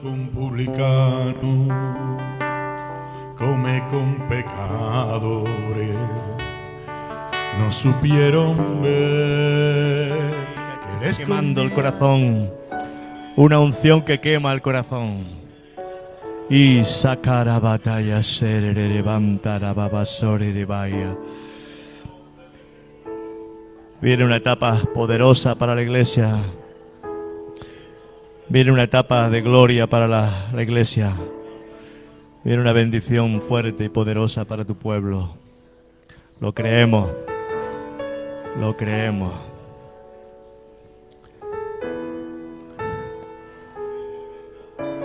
con publicano, come con pecadores, no supieron ver que les quemando el corazón, una unción que quema el corazón. Y sacar a batalla ser levantar a babasore de vaya. Viene una etapa poderosa para la iglesia. Viene una etapa de gloria para la iglesia. Viene una bendición fuerte y poderosa para tu pueblo. Lo creemos. Lo creemos.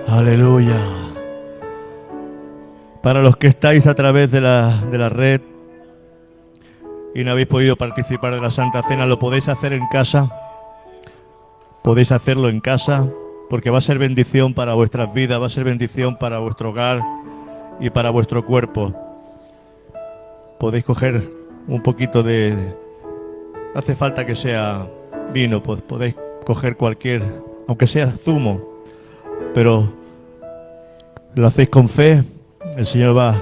Aleluya. Para los que estáis a través de la red y no habéis podido participar de la Santa Cena, lo podéis hacer en casa. Podéis hacerlo en casa porque va a ser bendición para vuestras vidas, va a ser bendición para vuestro hogar y para vuestro cuerpo. Podéis coger un poquito de... No hace falta que sea vino, pues podéis coger cualquier, aunque sea zumo, pero lo hacéis con fe, el Señor va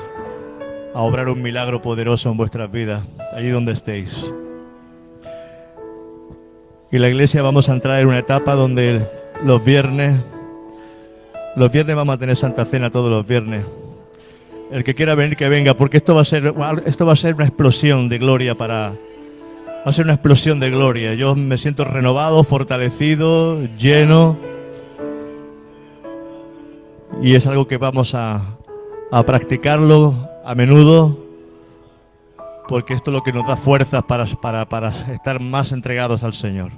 a obrar un milagro poderoso en vuestras vidas, allí donde estéis. Y la iglesia vamos a entrar en una etapa donde los viernes vamos a tener Santa Cena todos los viernes. El que quiera venir, que venga, porque esto va a ser una explosión de gloria va a ser una explosión de gloria. Yo me siento renovado, fortalecido, lleno. Y es algo que vamos a practicarlo a menudo, porque esto es lo que nos da fuerzas para estar más entregados al Señor.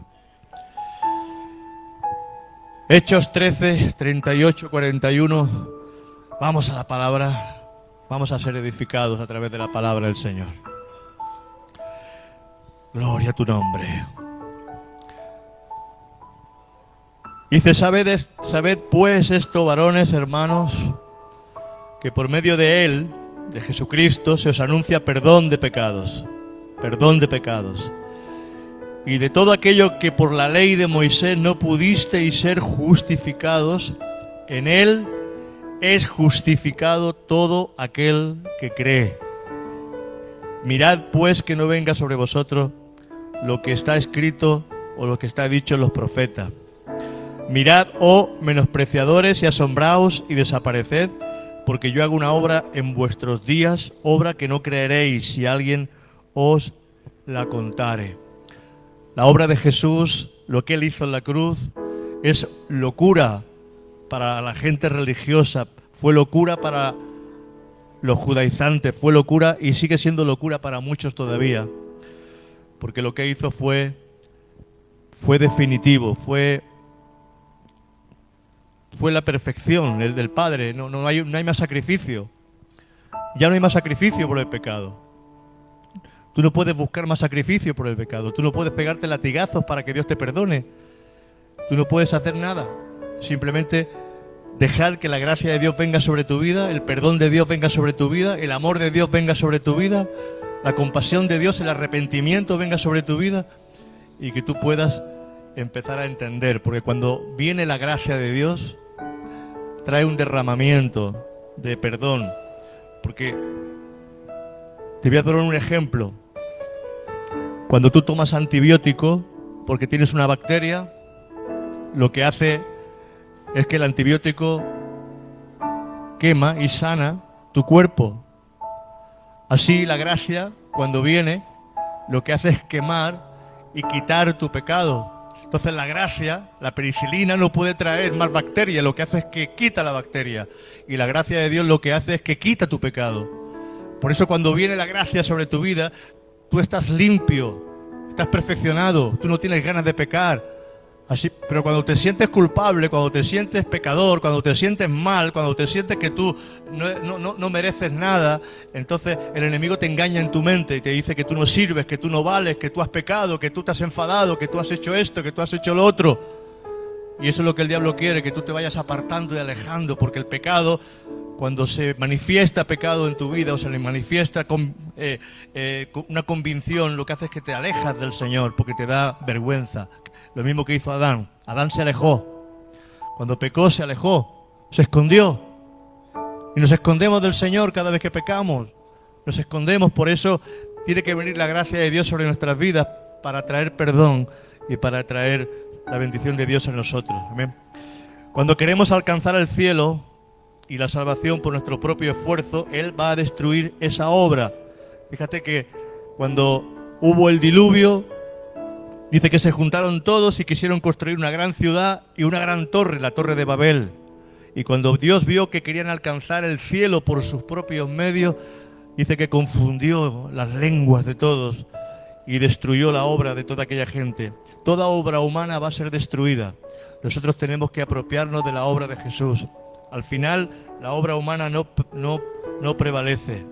Hechos 13, 38, 41. Vamos a la palabra. Vamos a ser edificados a través de la palabra del Señor. Gloria a tu nombre. Dice, sabed pues esto, varones, hermanos, que por medio de Él, de Jesucristo, se os anuncia perdón de pecados. Perdón de pecados. Y de todo aquello que por la ley de Moisés no pudisteis ser justificados, en Él es justificado todo aquel que cree. Mirad pues que no venga sobre vosotros lo que está escrito o lo que está dicho en los profetas. Mirad, oh menospreciadores, y asombraos y desapareced, porque yo hago una obra en vuestros días, obra que no creeréis si alguien os la contare. La obra de Jesús, lo que Él hizo en la cruz, es locura para la gente religiosa, fue locura para los judaizantes, fue locura y sigue siendo locura para muchos todavía, porque lo que hizo fue definitivo, fue la perfección, el del Padre. No hay más sacrificio. Ya no hay más sacrificio por el pecado. Tú no puedes buscar más sacrificio por el pecado. Tú no puedes pegarte latigazos para que Dios te perdone. Tú no puedes hacer nada. Simplemente dejar que la gracia de Dios venga sobre tu vida, el perdón de Dios venga sobre tu vida, el amor de Dios venga sobre tu vida, la compasión de Dios, el arrepentimiento venga sobre tu vida y que tú puedas empezar a entender. Porque cuando viene la gracia de Dios, trae un derramamiento de perdón. Porque te voy a dar un ejemplo. Cuando tú tomas antibiótico porque tienes una bacteria, lo que hace es que el antibiótico quema y sana tu cuerpo. Así la gracia, cuando viene, lo que hace es quemar y quitar tu pecado. Entonces la gracia, la penicilina, no puede traer más bacterias, lo que hace es que quita la bacteria. Y la gracia de Dios lo que hace es que quita tu pecado. Por eso cuando viene la gracia sobre tu vida, tú estás limpio, estás perfeccionado, tú no tienes ganas de pecar. Así, pero cuando te sientes culpable, cuando te sientes pecador, cuando te sientes mal, cuando te sientes que tú no mereces nada, entonces el enemigo te engaña en tu mente y te dice que tú no sirves, que tú no vales, que tú has pecado, que tú te has enfadado, que tú has hecho esto, que tú has hecho lo otro. Y eso es lo que el diablo quiere, que tú te vayas apartando y alejando, porque el pecado, cuando se manifiesta pecado en tu vida o se le manifiesta una convicción, lo que hace es que te alejas del Señor porque te da vergüenza. Lo mismo que hizo Adán. Adán se alejó. Cuando pecó se alejó. Se escondió. Y nos escondemos del Señor cada vez que pecamos. Nos escondemos, por eso tiene que venir la gracia de Dios sobre nuestras vidas para traer perdón y para traer la bendición de Dios en nosotros. Amén. Cuando queremos alcanzar el cielo y la salvación por nuestro propio esfuerzo, Él va a destruir esa obra. Fíjate que cuando hubo el diluvio, dice que se juntaron todos y quisieron construir una gran ciudad y una gran torre, la Torre de Babel. Y cuando Dios vio que querían alcanzar el cielo por sus propios medios, dice que confundió las lenguas de todos y destruyó la obra de toda aquella gente. Toda obra humana va a ser destruida. Nosotros tenemos que apropiarnos de la obra de Jesús. Al final, la obra humana no prevalece.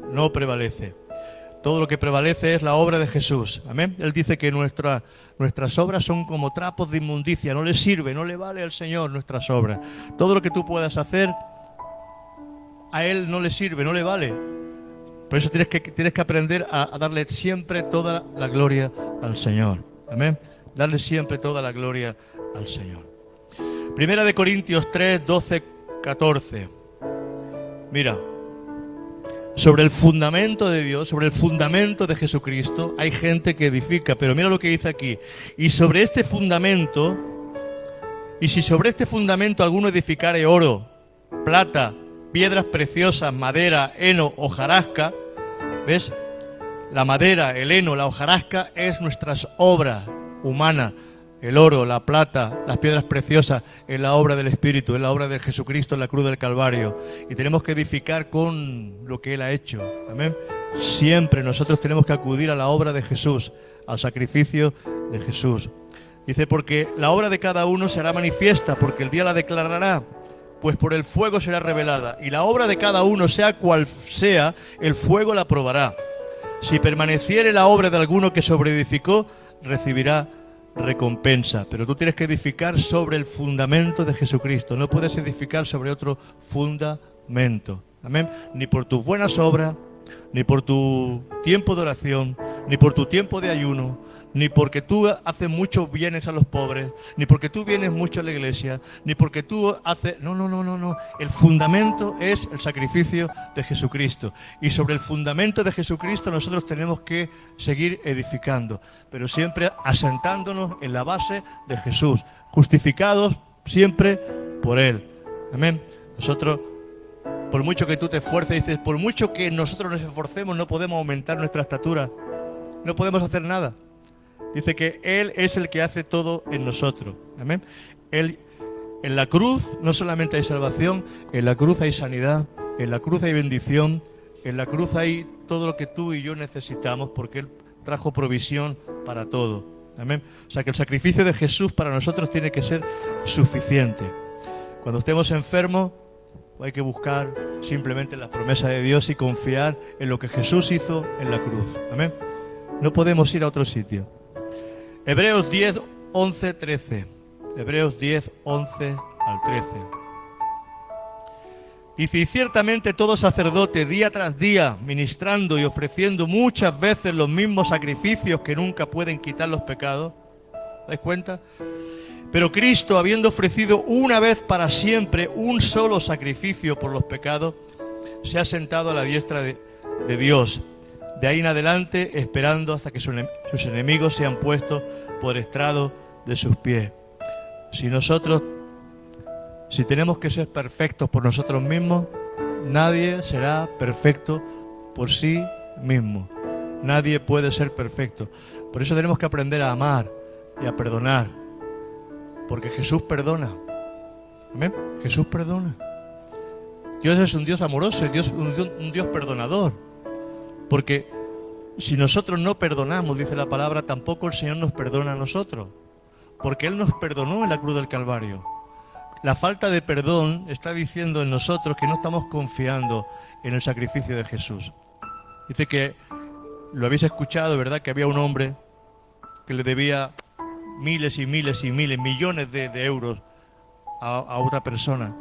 Todo lo que prevalece es la obra de Jesús. Amén. Él dice que nuestras obras son como trapos de inmundicia. No le sirve, no le vale al Señor nuestras obras. Todo lo que tú puedas hacer, a Él no le sirve, no le vale. Por eso tienes que aprender a darle siempre toda la gloria al Señor. Amén. Darle siempre toda la gloria al Señor. Primera de Corintios 3, 12, 14. Mira. Sobre el fundamento de Dios, sobre el fundamento de Jesucristo, hay gente que edifica, pero mira lo que dice aquí. Y si sobre este fundamento alguno edificare oro, plata, piedras preciosas, madera, heno, hojarasca, ¿ves? La madera, el heno, la hojarasca es nuestras obras humanas. El oro, la plata, las piedras preciosas es la obra del Espíritu, es la obra de Jesucristo en la cruz del Calvario. Y tenemos que edificar con lo que Él ha hecho. Amén. Siempre nosotros tenemos que acudir a la obra de Jesús, al sacrificio de Jesús. Dice, porque la obra de cada uno será manifiesta, porque el día la declarará, pues por el fuego será revelada. Y la obra de cada uno, sea cual sea, el fuego la probará. Si permaneciere la obra de alguno que sobreedificó, recibirá recompensa. Pero tú tienes que edificar sobre el fundamento de Jesucristo. No puedes edificar sobre otro fundamento. Amén. Ni por tus buenas obras, ni por tu tiempo de oración, ni por tu tiempo de ayuno, ni porque tú haces muchos bienes a los pobres, ni porque tú vienes mucho a la iglesia, ni porque tú haces... No. El fundamento es el sacrificio de Jesucristo. Y sobre el fundamento de Jesucristo nosotros tenemos que seguir edificando, pero siempre asentándonos en la base de Jesús, justificados siempre por Él. Amén. Nosotros, por mucho que tú te esfuerces, dices, por mucho que nosotros nos esforcemos, no podemos aumentar nuestra estatura, no podemos hacer nada. Dice que Él es el que hace todo en nosotros. Amén. Él, en la cruz no solamente hay salvación, en la cruz hay sanidad, en la cruz hay bendición, en la cruz hay todo lo que tú y yo necesitamos, porque Él trajo provisión para todo. Amén. O sea que el sacrificio de Jesús para nosotros tiene que ser suficiente. Cuando estemos enfermos, hay que buscar simplemente las promesas de Dios y confiar en lo que Jesús hizo en la cruz. Amén. No podemos ir a otro sitio. Hebreos 10, 11, 13. Hebreos 10, 11 al 13. Dice, y ciertamente todo sacerdote día tras día, ministrando y ofreciendo muchas veces los mismos sacrificios que nunca pueden quitar los pecados. ¿Dais cuenta? Pero Cristo, habiendo ofrecido una vez para siempre un solo sacrificio por los pecados, se ha sentado a la diestra de Dios. De ahí en adelante, esperando hasta que sus enemigos sean puestos por estrado de sus pies. Si tenemos que ser perfectos por nosotros mismos, nadie será perfecto por sí mismo. Nadie puede ser perfecto. Por eso tenemos que aprender a amar y a perdonar. Porque Jesús perdona. ¿Amén? Jesús perdona. Dios es un Dios amoroso, un Dios perdonador. Porque si nosotros no perdonamos, dice la palabra, tampoco el Señor nos perdona a nosotros. Porque Él nos perdonó en la cruz del Calvario. La falta de perdón está diciendo en nosotros que no estamos confiando en el sacrificio de Jesús. Dice que, lo habéis escuchado, ¿verdad? Que había un hombre que le debía miles y miles y miles, millones de euros a otra persona.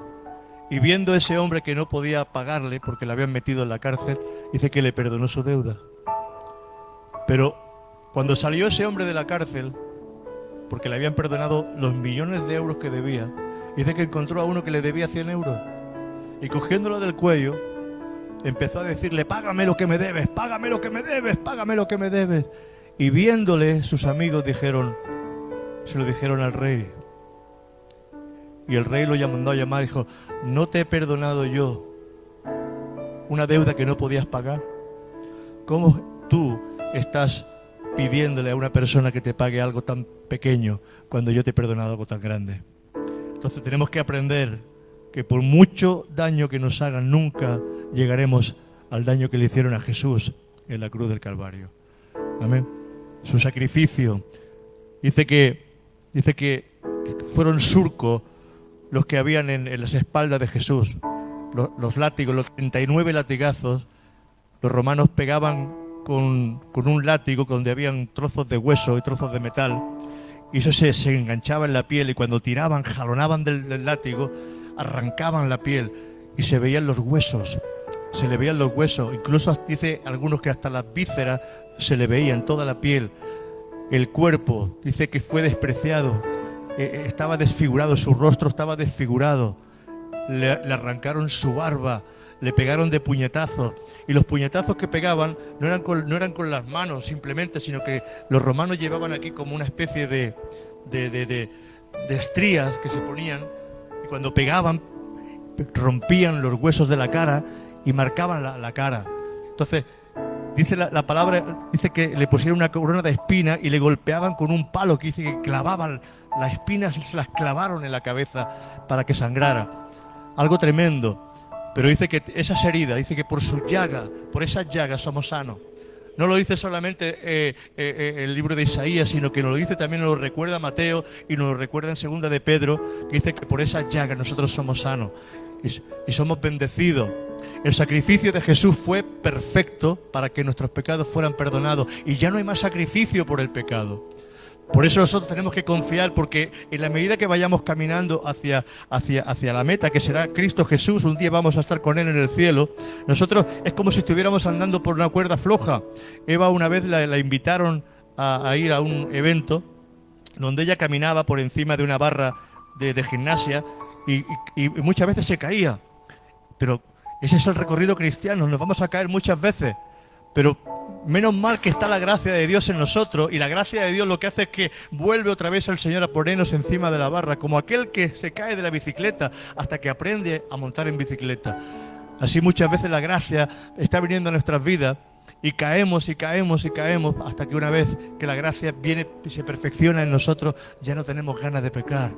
Y viendo a ese hombre que no podía pagarle porque le habían metido en la cárcel, dice que le perdonó su deuda. Pero cuando salió ese hombre de la cárcel, porque le habían perdonado los millones de euros que debía, dice que encontró a uno que le debía 100 euros y cogiéndolo del cuello, empezó a decirle: págame lo que me debes, págame lo que me debes, págame lo que me debes. Y viéndole, sus amigos se lo dijeron al rey. Y el rey lo mandó a llamar y dijo: ¿no te he perdonado yo una deuda que no podías pagar? ¿Cómo tú estás pidiéndole a una persona que te pague algo tan pequeño cuando yo te he perdonado algo tan grande? Entonces tenemos que aprender que por mucho daño que nos hagan, nunca llegaremos al daño que le hicieron a Jesús en la cruz del Calvario. Amén. Su sacrificio. Dice que fueron surcos los que habían en las espaldas de Jesús. Los látigos, los 39 latigazos, los romanos pegaban con un látigo donde habían trozos de hueso y trozos de metal, y eso se enganchaba en la piel, y cuando tiraban, jalonaban del látigo, arrancaban la piel y se veían los huesos, se le veían los huesos, incluso dice algunos que hasta las vísceras se le veían, toda la piel. El cuerpo, dice que fue despreciado, estaba desfigurado, su rostro estaba desfigurado, le arrancaron su barba, le pegaron de puñetazos, y los puñetazos que pegaban no eran con las manos simplemente, sino que los romanos llevaban aquí como una especie de estrías que se ponían, y cuando pegaban rompían los huesos de la cara y marcaban la cara. Entonces dice la palabra, dice que le pusieron una corona de espinas y le golpeaban con un palo, que dice que clavaban las espinas y se las clavaron en la cabeza para que sangrara. Algo tremendo. Pero dice que esas heridas, dice que por esas llagas somos sanos. No lo dice solamente el libro de Isaías, sino que nos lo dice también, nos lo recuerda Mateo y nos lo recuerda en segunda de Pedro, que dice que por esas llagas nosotros somos sanos y somos bendecidos. El sacrificio de Jesús fue perfecto para que nuestros pecados fueran perdonados, y ya no hay más sacrificio por el pecado. Por eso nosotros tenemos que confiar, porque en la medida que vayamos caminando hacia la meta, que será Cristo Jesús, un día vamos a estar con Él en el cielo, nosotros es como si estuviéramos andando por una cuerda floja. Eva una vez la invitaron a ir a un evento donde ella caminaba por encima de una barra de gimnasia y muchas veces se caía. Pero ese es el recorrido cristiano, nos vamos a caer muchas veces. Pero menos mal que está la gracia de Dios en nosotros, y la gracia de Dios lo que hace es que vuelve otra vez al Señor a ponernos encima de la barra, como aquel que se cae de la bicicleta hasta que aprende a montar en bicicleta. Así muchas veces la gracia está viniendo a nuestras vidas y caemos y caemos y caemos hasta que una vez que la gracia viene y se perfecciona en nosotros, ya no tenemos ganas de pecar.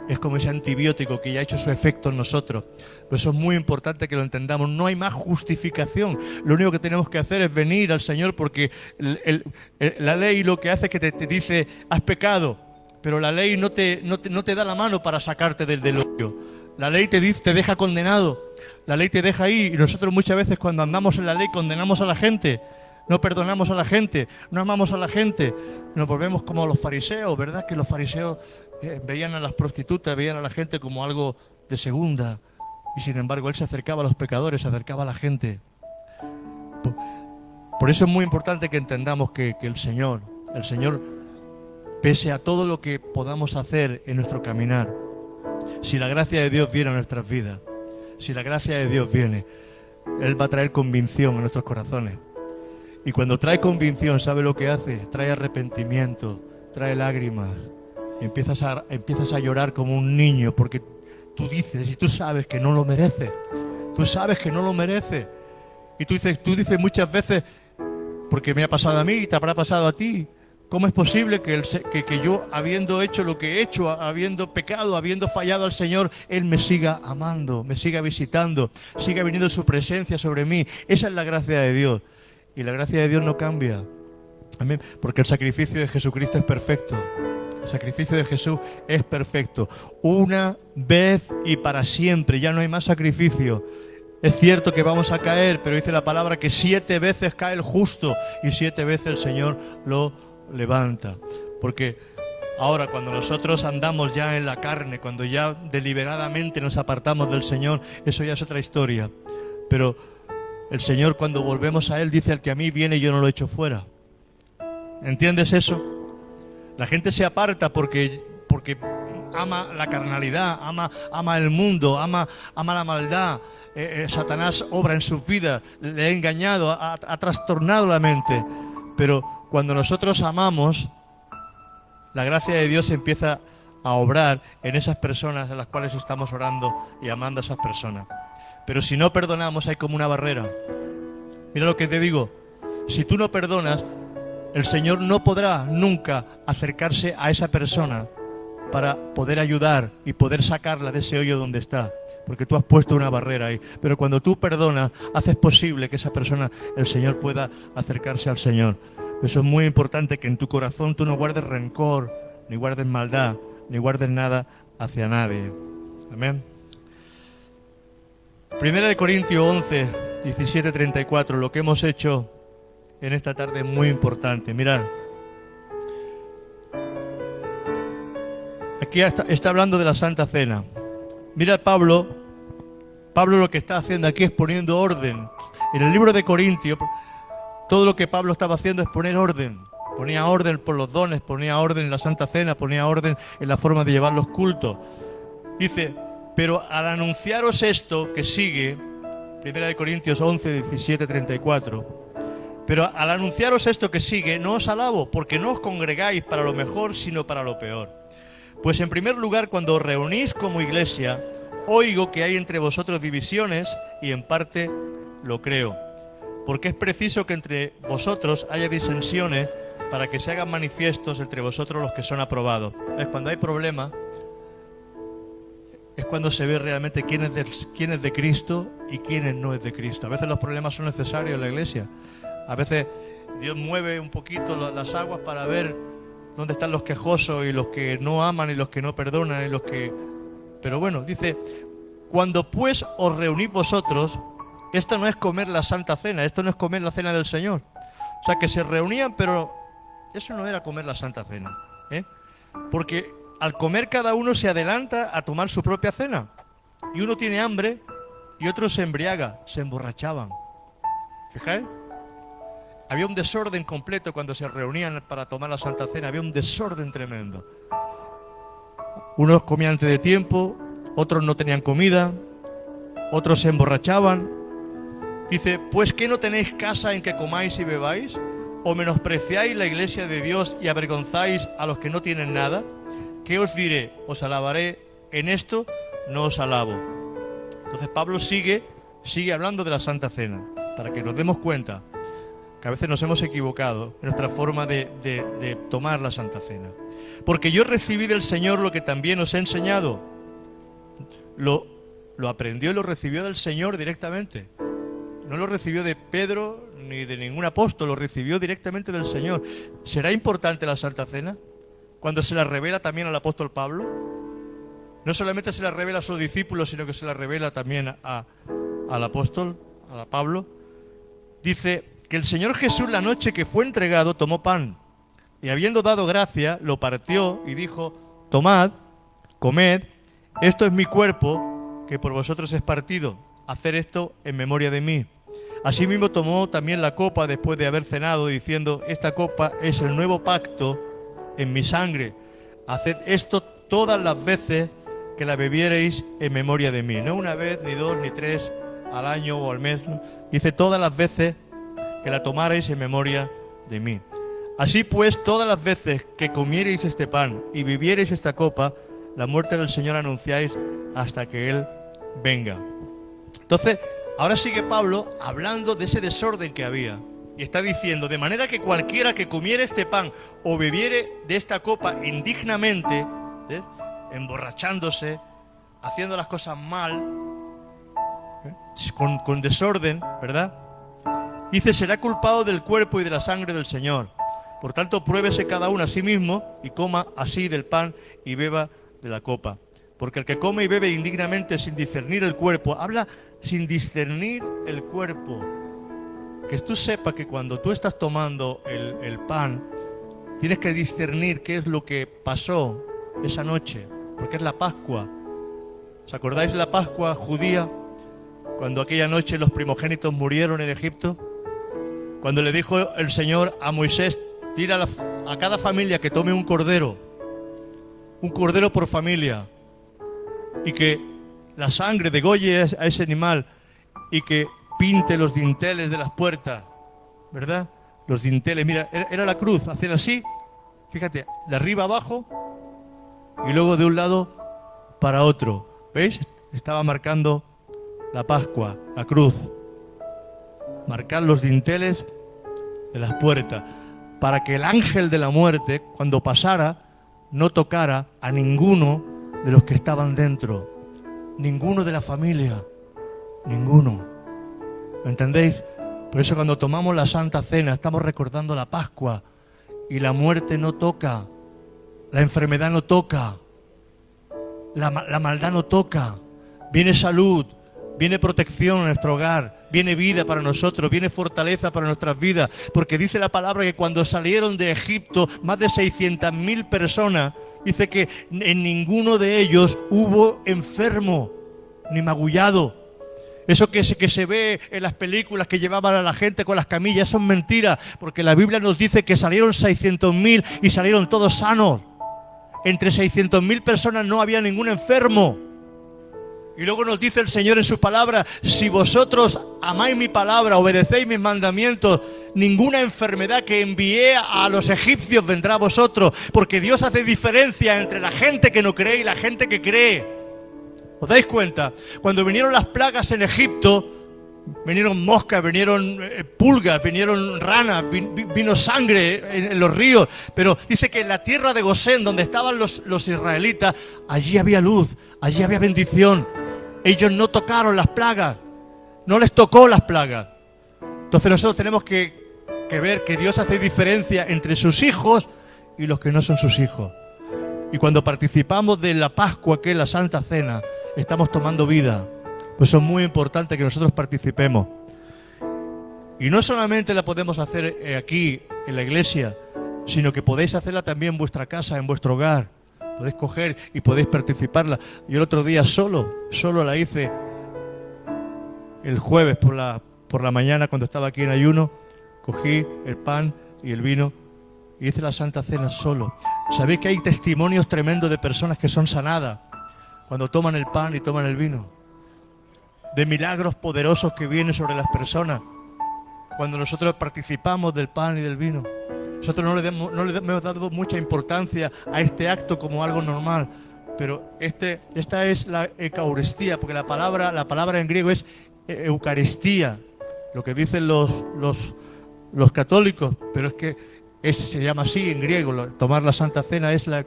Es como ese antibiótico que ya ha hecho su efecto en nosotros. Por eso es muy importante que lo entendamos. No hay más justificación. Lo único que tenemos que hacer es venir al Señor, porque la ley lo que hace es que te dice: has pecado, pero la ley no te da la mano para sacarte del hoyo. La ley te deja condenado. La ley te deja ahí, y nosotros muchas veces cuando andamos en la ley condenamos a la gente. No perdonamos a la gente, no amamos a la gente. Nos volvemos como los fariseos, ¿verdad? Que los fariseos veían a las prostitutas, veían a la gente como algo de segunda, y sin embargo Él se acercaba a los pecadores, se acercaba a la gente. Por eso es muy importante que entendamos que el Señor, pese a todo lo que podamos hacer en nuestro caminar, si la gracia de Dios viene a nuestras vidas, si la gracia de Dios viene, Él va a traer convicción a nuestros corazones. Y cuando trae convicción, ¿sabe lo que hace? Trae arrepentimiento, trae lágrimas. Empiezas a llorar como un niño, porque tú dices y tú sabes que no lo mereces. Tú sabes que no lo mereces. Y tú dices muchas veces, porque me ha pasado a mí y te habrá pasado a ti, ¿cómo es posible que yo, habiendo hecho lo que he hecho, habiendo pecado, habiendo fallado al Señor, Él me siga amando, me siga visitando, siga viniendo su presencia sobre mí? Esa es la gracia de Dios. Y la gracia de Dios no cambia. Amén. Porque el sacrificio de Jesucristo es perfecto. El sacrificio de Jesús es perfecto. Una vez y para siempre. Ya no hay más sacrificio. Es cierto que vamos a caer, pero dice la palabra que 7 veces cae el justo y 7 veces el Señor lo levanta. Porque ahora, cuando nosotros andamos ya en la carne, cuando ya deliberadamente nos apartamos del Señor, eso ya es otra historia. Pero el Señor, cuando volvemos a Él, dice: al que a mí viene, yo no lo echo fuera. ¿Entiendes eso? La gente se aparta porque ama la carnalidad, ama el mundo, ama la maldad. Satanás obra en sus vidas, le ha engañado, ha trastornado la mente. Pero cuando nosotros amamos, la gracia de Dios empieza a obrar en esas personas a las cuales estamos orando y amando a esas personas. Pero si no perdonamos, hay como una barrera. Mira lo que te digo, si tú no perdonas, el Señor no podrá nunca acercarse a esa persona para poder ayudar y poder sacarla de ese hoyo donde está, porque tú has puesto una barrera ahí. Pero cuando tú perdonas, haces posible que esa persona, el Señor, pueda acercarse al Señor. Eso es muy importante, que en tu corazón tú no guardes rencor, ni guardes maldad, ni guardes nada hacia nadie. Amén. 1 Corintios 11, 17, 34, lo que hemos hecho en esta tarde es muy importante. Mirad, aquí está hablando de la Santa Cena. Mira Pablo lo que está haciendo aquí es poniendo orden. En el libro de Corintios, todo lo que Pablo estaba haciendo es poner orden. Ponía orden por los dones, ponía orden en la Santa Cena, ponía orden en la forma de llevar los cultos. Dice, pero al anunciaros esto que sigue, 1 Corintios 11, 17, 34, pero al anunciaros esto que sigue, no os alabo, porque no os congregáis para lo mejor, sino para lo peor. Pues en primer lugar, cuando os reunís como iglesia, oigo que hay entre vosotros divisiones, y en parte lo creo. Porque es preciso que entre vosotros haya disensiones para que se hagan manifiestos entre vosotros los que son aprobados. Es cuando hay problemas, es cuando se ve realmente quién es de Cristo y quién no es de Cristo. A veces los problemas son necesarios en la iglesia. A veces Dios mueve un poquito las aguas para ver dónde están los quejosos y los que no aman y los que no perdonan y los que... Pero bueno, dice, cuando pues os reunís vosotros, esto no es comer la Santa Cena, esto no es comer la Cena del Señor. O sea, que se reunían, pero eso no era comer la Santa Cena, ¿eh? Porque al comer cada uno se adelanta a tomar su propia cena. Y uno tiene hambre y otro se embriaga, se emborrachaban. ¿Fijáis? Había un desorden completo cuando se reunían para tomar la Santa Cena, había un desorden tremendo. Unos comían antes de tiempo, otros no tenían comida, otros se emborrachaban. Dice, pues ¿qué no tenéis casa en que comáis y bebáis? ¿O menospreciáis la iglesia de Dios y avergonzáis a los que no tienen nada? ¿Qué os diré? ¿Os alabaré en esto? No os alabo. Entonces Pablo sigue hablando de la Santa Cena, para que nos demos cuenta que a veces nos hemos equivocado en nuestra forma de tomar la Santa Cena. Porque yo recibí del Señor lo que también os he enseñado. Lo aprendió y lo recibió del Señor directamente. No lo recibió de Pedro ni de ningún apóstol, lo recibió directamente del Señor. ¿Será importante la Santa Cena cuando se la revela también al apóstol Pablo? No solamente se la revela a sus discípulos, sino que se la revela también al apóstol, a Pablo. Dice que el Señor Jesús, la noche que fue entregado, tomó pan y habiendo dado gracia, lo partió y dijo, tomad, comed, esto es mi cuerpo que por vosotros es partido, hacer esto en memoria de mí. Asimismo tomó también la copa después de haber cenado, diciendo, esta copa es el nuevo pacto en mi sangre. Haced esto todas las veces que la bebiereis en memoria de mí. No una vez, ni dos, ni tres al año o al mes. Dice, todas las veces que la tomareis en memoria de mí. Así pues, todas las veces que comiereis este pan y bebiereis esta copa, la muerte del Señor anunciáis hasta que Él venga. Entonces, ahora sigue Pablo hablando de ese desorden que había. Y está diciendo, de manera que cualquiera que comiere este pan o bebiere de esta copa indignamente, ¿eh?, emborrachándose, haciendo las cosas mal, con desorden, ¿verdad? Dice, será culpado del cuerpo y de la sangre del Señor. Por tanto, pruébese cada uno a sí mismo y coma así del pan y beba de la copa. Porque el que come y bebe indignamente sin discernir el cuerpo, habla sin discernir el cuerpo. Que tú sepas que cuando tú estás tomando el pan, tienes que discernir qué es lo que pasó esa noche, porque es la Pascua. ¿Os acordáis de la Pascua judía? Cuando aquella noche los primogénitos murieron en Egipto. Cuando le dijo el Señor a Moisés, tira a cada familia que tome un cordero un cordero por familia, y que la sangre degolle a ese animal y que pinte los dinteles de las puertas, ¿verdad? Los dinteles, mira, era la cruz, hacer así, fíjate, de arriba abajo y luego de un lado para otro. ¿Veis? Estaba marcando la Pascua, la cruz. Marcar los dinteles de las puertas para que el ángel de la muerte, cuando pasara, no tocara a ninguno de los que estaban dentro, ninguno de la familia, ninguno. ¿Me entendéis? Por eso cuando tomamos la Santa Cena estamos recordando la Pascua, y la muerte no toca, la enfermedad no toca, la maldad no toca. Viene salud, viene protección en nuestro hogar, viene vida para nosotros, viene fortaleza para nuestras vidas, porque dice la palabra que cuando salieron de Egipto más de 600.000 personas, dice que en ninguno de ellos hubo enfermo ni magullado. Eso que se ve en las películas que llevaban a la gente con las camillas, son mentiras, porque la Biblia nos dice que salieron 600.000 y salieron todos sanos. Entre 600.000 personas no había ningún enfermo. Y luego nos dice el Señor en su palabra: si vosotros amáis mi palabra, obedecéis mis mandamientos, ninguna enfermedad que envié a los egipcios vendrá a vosotros, porque Dios hace diferencia entre la gente que no cree y la gente que cree. ¿Os dais cuenta? Cuando vinieron las plagas en Egipto, vinieron moscas, vinieron pulgas, vinieron ranas, vino sangre en los ríos, pero dice que en la tierra de Gosén, donde estaban los israelitas, allí había luz, allí había bendición. Ellos no tocaron las plagas, no les tocó las plagas. Entonces nosotros tenemos que ver que Dios hace diferencia entre sus hijos y los que no son sus hijos. Y cuando participamos de la Pascua, que es la Santa Cena, estamos tomando vida. Pues eso es muy importante que nosotros participemos. Y no solamente la podemos hacer aquí, en la iglesia, sino que podéis hacerla también en vuestra casa, en vuestro hogar. Podéis coger y podéis participarla. Yo el otro día solo la hice el jueves por la mañana, cuando estaba aquí en ayuno. Cogí el pan y el vino y hice la Santa Cena solo. ¿Sabéis que hay testimonios tremendos de personas que son sanadas cuando toman el pan y toman el vino? De milagros poderosos que vienen sobre las personas cuando nosotros participamos del pan y del vino. Nosotros no le hemos dado mucha importancia a este acto como algo normal, pero esta es la Eucaristía, porque la palabra en griego es Eucaristía, lo que dicen los católicos, pero es que se llama así en griego. Tomar la Santa Cena es la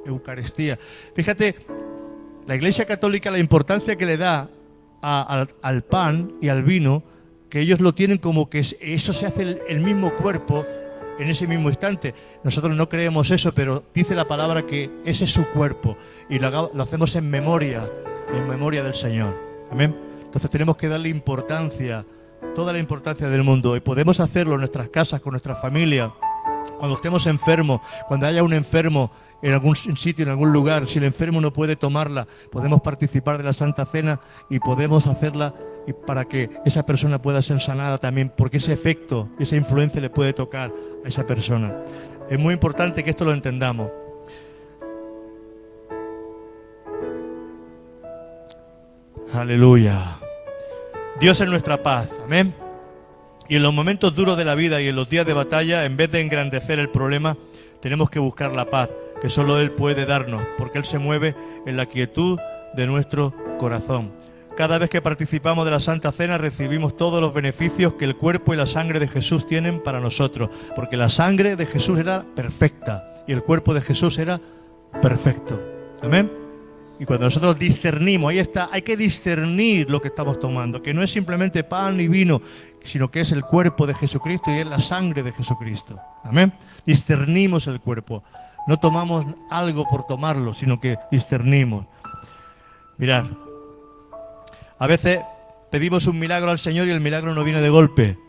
Eucaristía. Fíjate, la Iglesia Católica, la importancia que le da al pan y al vino, que ellos lo tienen como que eso se hace el mismo cuerpo en ese mismo instante. Nosotros no creemos eso, pero dice la palabra que ese es su cuerpo y lo hacemos en memoria del Señor. Amén. Entonces tenemos que darle importancia, toda la importancia del mundo, y podemos hacerlo en nuestras casas, con nuestra familia, cuando estemos enfermos, cuando haya un enfermo en algún sitio, en algún lugar. Si el enfermo no puede tomarla, podemos participar de la Santa Cena y podemos hacerla y para que esa persona pueda ser sanada también, porque ese efecto, esa influencia le puede tocar a esa persona. Es muy importante que esto lo entendamos. Aleluya. Dios es nuestra paz, amén. Y en los momentos duros de la vida y en los días de batalla, en vez de engrandecer el problema, tenemos que buscar la paz que solo Él puede darnos, porque Él se mueve en la quietud de nuestro corazón. Cada vez que participamos de la Santa Cena recibimos todos los beneficios que el cuerpo y la sangre de Jesús tienen para nosotros, porque la sangre de Jesús era perfecta y el cuerpo de Jesús era perfecto. Amén. Y cuando nosotros discernimos, ahí está, hay que discernir lo que estamos tomando, que no es simplemente pan y vino, sino que es el cuerpo de Jesucristo y es la sangre de Jesucristo. Amén. Discernimos el cuerpo. No tomamos algo por tomarlo, sino que discernimos. Mirad, a veces pedimos un milagro al Señor y el milagro no viene de golpe.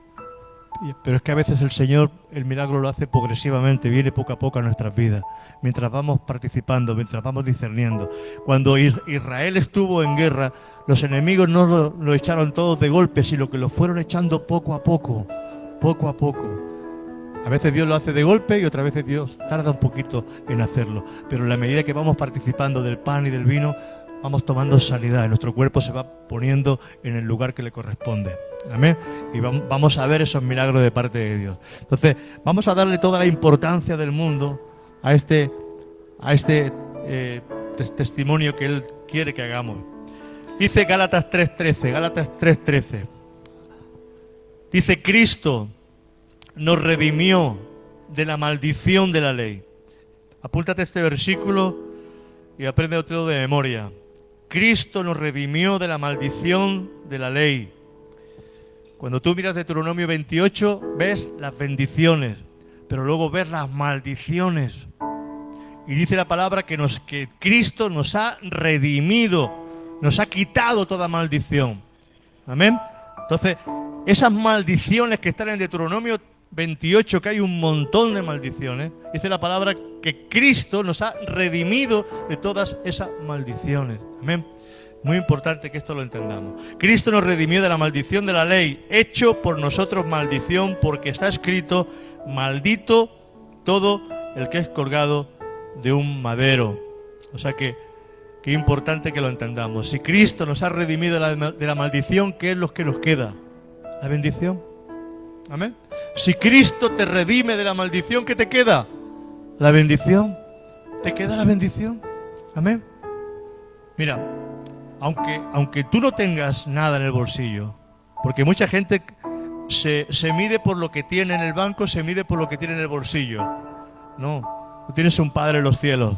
Pero es que a veces el Señor, el milagro lo hace progresivamente, viene poco a poco a nuestras vidas, mientras vamos participando, mientras vamos discerniendo. Cuando Israel estuvo en guerra, los enemigos no lo echaron todos de golpe, sino que lo fueron echando poco a poco, poco a poco. A veces Dios lo hace de golpe y otras veces Dios tarda un poquito en hacerlo. Pero en la medida que vamos participando del pan y del vino, vamos tomando sanidad. Nuestro cuerpo se va poniendo en el lugar que le corresponde. Amén. Y vamos a ver esos milagros de parte de Dios. Entonces, vamos a darle toda la importancia del mundo a este testimonio que Él quiere que hagamos. Dice Gálatas 3:13. Dice: Cristo nos redimió de la maldición de la ley. Apúntate este versículo y aprende otro de memoria. Cristo nos redimió de la maldición de la ley. Cuando tú miras Deuteronomio 28, ves las bendiciones, pero luego ves las maldiciones. Y dice la palabra que Cristo nos ha redimido, nos ha quitado toda maldición. Amén. Entonces, esas maldiciones que están en Deuteronomio 28, que hay un montón de maldiciones, dice la palabra que Cristo nos ha redimido de todas esas maldiciones. Amén. Muy importante que esto lo entendamos. Cristo nos redimió de la maldición de la ley, hecho por nosotros maldición, porque está escrito: maldito todo el que es colgado de un madero. O sea que qué importante que lo entendamos. Si Cristo nos ha redimido de la maldición, ¿qué es lo que nos queda? La bendición. Amén. Si Cristo te redime de la maldición, ¿qué te queda? La bendición. Te queda la bendición. Amén. Mira, aunque tú no tengas nada en el bolsillo, porque mucha gente se mide por lo que tiene en el banco, se mide por lo que tiene en el bolsillo. No, tú tienes un Padre en los cielos.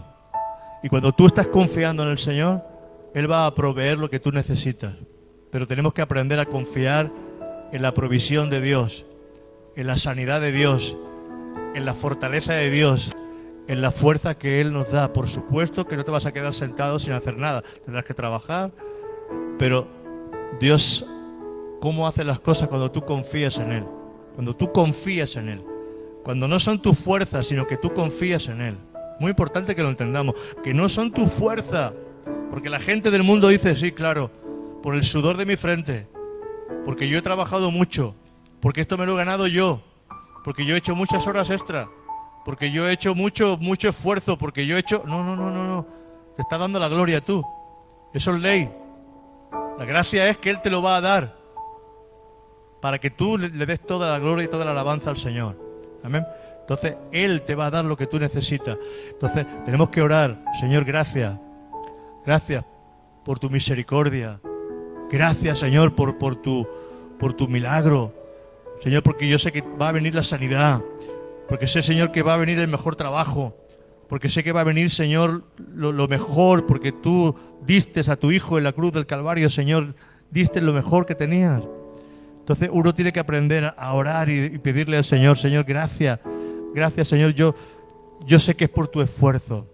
Y cuando tú estás confiando en el Señor, Él va a proveer lo que tú necesitas. Pero tenemos que aprender a confiar en la provisión de Dios, en la sanidad de Dios, en la fortaleza de Dios, en la fuerza que Él nos da. Por supuesto que no te vas a quedar sentado sin hacer nada, tendrás que trabajar, pero Dios, ¿cómo hace las cosas cuando tú confías en Él? Cuando tú confías en Él, cuando no son tus fuerzas, sino que tú confías en Él. Muy importante que lo entendamos, que no son tu fuerza, porque la gente del mundo dice: sí, claro, por el sudor de mi frente, porque yo he trabajado mucho, porque esto me lo he ganado yo, porque yo he hecho muchas horas extra, porque yo he hecho mucho esfuerzo, porque yo he hecho... No, te está dando la gloria tú, eso es ley. La gracia es que Él te lo va a dar, para que tú le des toda la gloria y toda la alabanza al Señor. Amén. Entonces, Él te va a dar lo que tú necesitas. Entonces, tenemos que orar: Señor, gracias. Gracias por tu misericordia. Gracias, Señor, por tu milagro. Señor, porque yo sé que va a venir la sanidad. Porque sé, Señor, que va a venir el mejor trabajo. Porque sé que va a venir, Señor, lo mejor. Porque tú diste a tu Hijo en la cruz del Calvario, Señor. Diste lo mejor que tenías. Entonces, uno tiene que aprender a orar y pedirle al Señor: Señor, gracias. Gracias, Señor, yo sé que es por tu esfuerzo.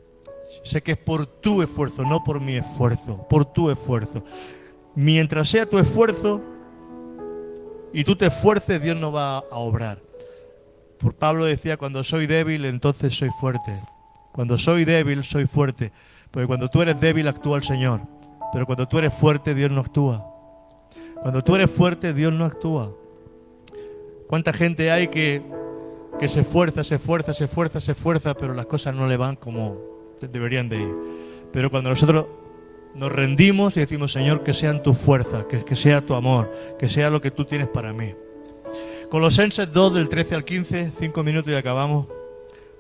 Sé que es por tu esfuerzo, no por mi esfuerzo. Por tu esfuerzo. Mientras sea tu esfuerzo y tú te esfuerces, Dios no va a obrar. Por Pablo decía: cuando soy débil, entonces soy fuerte. Cuando soy débil, soy fuerte. Porque cuando tú eres débil, actúa el Señor. Pero cuando tú eres fuerte, Dios no actúa. Cuando tú eres fuerte, Dios no actúa. ¿Cuánta gente hay que se esfuerza, pero las cosas no le van como deberían de ir? Pero cuando nosotros nos rendimos y decimos: Señor, que sean tus fuerzas, que sea tu amor, que sea lo que tú tienes para mí. Colosenses 2, del 13 al 15, 5 minutos y acabamos.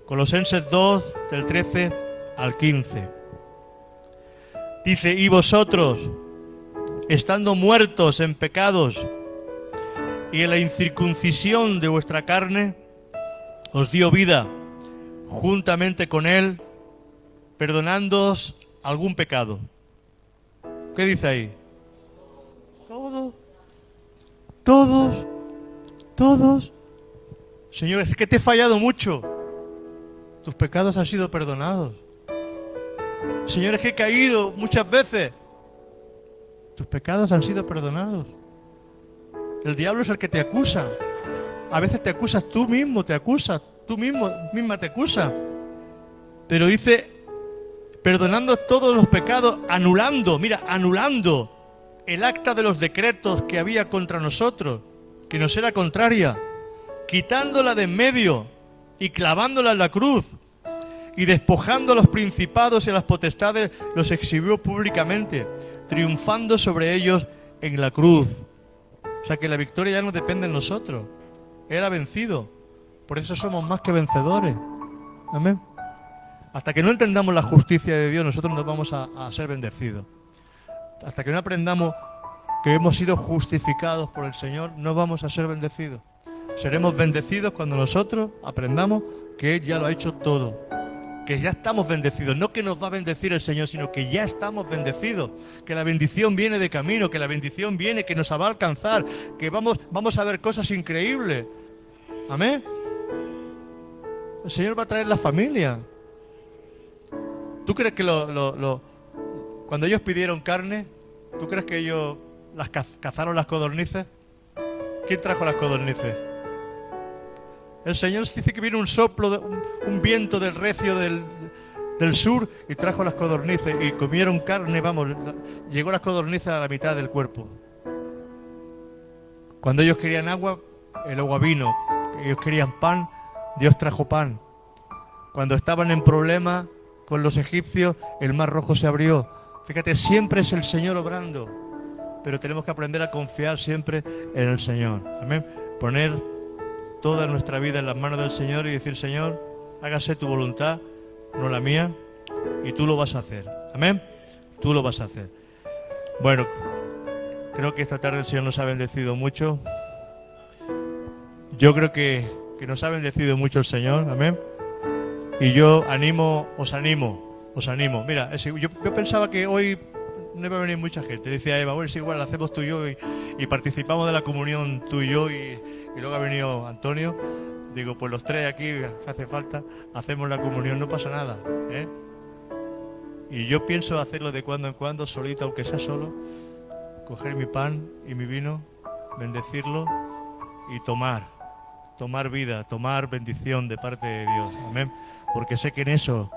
Colosenses 2, del 13 al 15. Dice: y vosotros, estando muertos en pecados y en la incircuncisión de vuestra carne, os dio vida juntamente con Él, perdonándoos algún pecado. ¿Qué dice ahí? Todos. Señor, es que te he fallado mucho. Tus pecados han sido perdonados. Señor, es que he caído muchas veces. Tus pecados han sido perdonados. El diablo es el que te acusa. A veces te acusas tú mismo, misma te acusa. Pero dice: perdonando todos los pecados, anulando el acta de los decretos que había contra nosotros, que nos era contraria, quitándola de en medio. y clavándola en la cruz y despojando a los principados y a las potestades, los exhibió públicamente, triunfando sobre ellos en la cruz. O sea que la victoria ya no depende de nosotros. Él ha vencido. Por eso somos más que vencedores. Amén. Hasta que no entendamos la justicia de Dios, nosotros no vamos a ser bendecidos. Hasta que no aprendamos que hemos sido justificados por el Señor, no vamos a ser bendecidos. Seremos bendecidos cuando nosotros aprendamos que Él ya lo ha hecho todo. Que ya estamos bendecidos. No que nos va a bendecir el Señor, sino que ya estamos bendecidos. Que la bendición viene de camino, que la bendición viene, que nos va a alcanzar. Que vamos a ver cosas increíbles. Amén. El Señor va a traer la familia. ¿Tú crees que cuando ellos pidieron carne, tú crees que ellos cazaron las codornices? ¿Quién trajo las codornices? El Señor dice que vino un soplo, un viento del recio del sur y trajo las codornices y comieron carne, llegó las codornices a la mitad del cuerpo. Cuando ellos querían agua, el agua vino. Ellos querían pan, Dios trajo pan. Cuando estaban en problemas con los egipcios, el mar rojo se abrió. Fíjate, siempre es el Señor obrando, pero tenemos que aprender a confiar siempre en el Señor. Amén. Poner toda nuestra vida en las manos del Señor y decir: Señor, hágase tu voluntad, no la mía, y tú lo vas a hacer. Amén. Tú lo vas a hacer. Bueno, creo que esta tarde el Señor nos ha bendecido mucho. Yo creo que nos ha bendecido mucho el Señor. Amén. Y yo os animo. Mira, yo pensaba que hoy no iba a venir mucha gente. Decía Eva, bueno, es igual, lo hacemos tú y yo y participamos de la comunión tú y yo y luego ha venido Antonio. Digo, pues los tres aquí, hace falta, hacemos la comunión, no pasa nada, ¿eh? Y yo pienso hacerlo de cuando en cuando, solito, aunque sea solo, coger mi pan y mi vino, bendecirlo y tomar vida, tomar bendición de parte de Dios. Amén. Porque sé que en eso,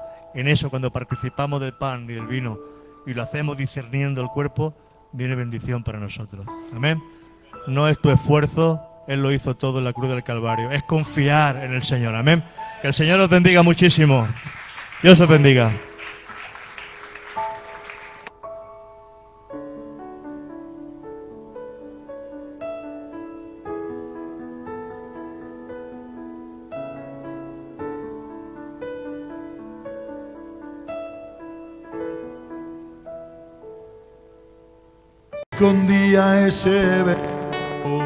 cuando participamos del pan y del vino y lo hacemos discerniendo el cuerpo, viene bendición para nosotros. Amén. No es tu esfuerzo, Él lo hizo todo en la cruz del Calvario. Es confiar en el Señor. Amén. Que el Señor os bendiga muchísimo. Dios os bendiga. Escondía ese verbo,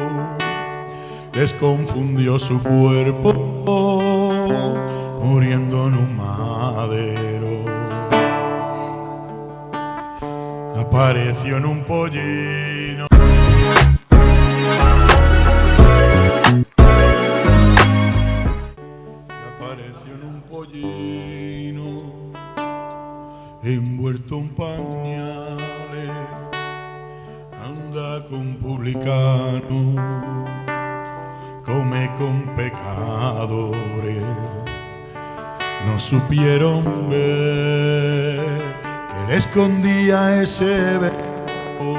les confundió su cuerpo, muriendo en un madero. Apareció en un pollino. Apareció en un pollino, envuelto en pañales. Anda con publicano, come con pecadores. No supieron ver que le escondía ese verbo,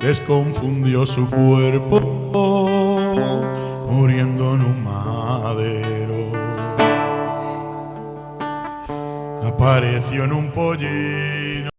les confundió su cuerpo, muriendo en un madero. Apareció en un pollino,